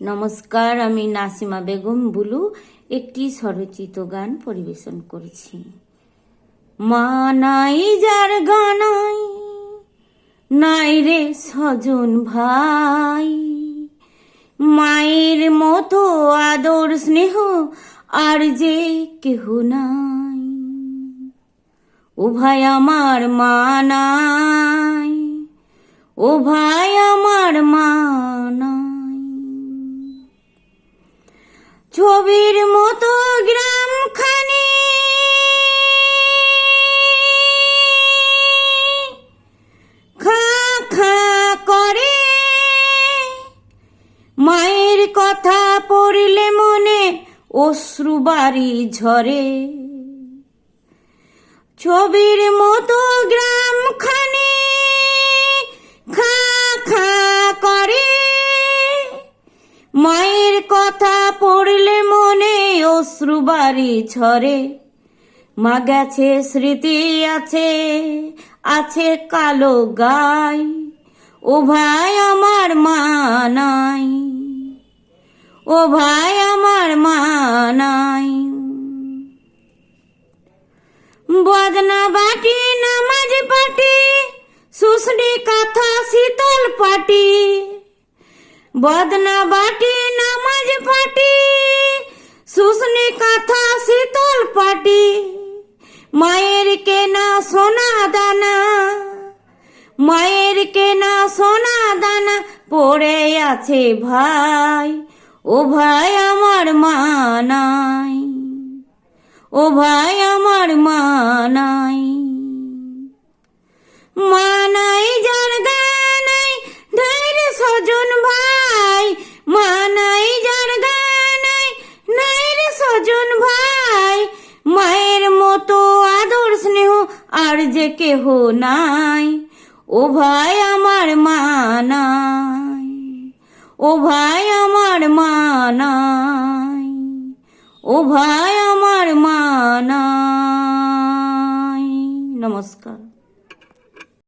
নমস্কার, আমি নাসিমা বেগম বুলু একটি স্বরচিত গান পরিবেশন করেছি। মা নাই যার গানাই, নাই রে স্বজন ভাই, মায়ের মতো আদর স্নেহ আর যে কেহ নাই। ও ভাই আমার মা নাই, ও ভাই আমার মা নাই। ছবির মতো গ্রামখানি খা খা করে, মায়ের কথা পড়লে মনে অশ্রু বাড়ি ঝরে। ছবির মতো গ্রামখানি খা খা করে, মায়ের কথা পড়লে মনে অশ্রু বাড়ি ঝরে। মা গেছে স্মৃতি আছে, আছে কালো গাই, ও ভাই আমার মা নাই, ও ভাই আমার মা নাই। বদনা বাটি নামাজ পাটি, শুশনি কাঁথা শীতল পাটি। বদনা বাটি নামাজ পাটি, শুশনি কাঁথা শীতল পাটি। মায়ের কেনা সোনা দানা, মায়ের কেনা সোনা দানা পড়ে আছে ভাই, ও ভাই আমার মা নাই, ও ভাই আমার মা নাই। মা নাই যার গানাই, ধৈর্য স্বজন ভাই, মা নাই যার গানাই, নাই রে স্বজন ভাই। মায়ের মতো আদর স্নেহ আর যে কেহ নাই, ও ভাই আমার মা নাই, ও ভাই আমার মা নাই, ও ভাই আমার মা নাই। নমস্কার।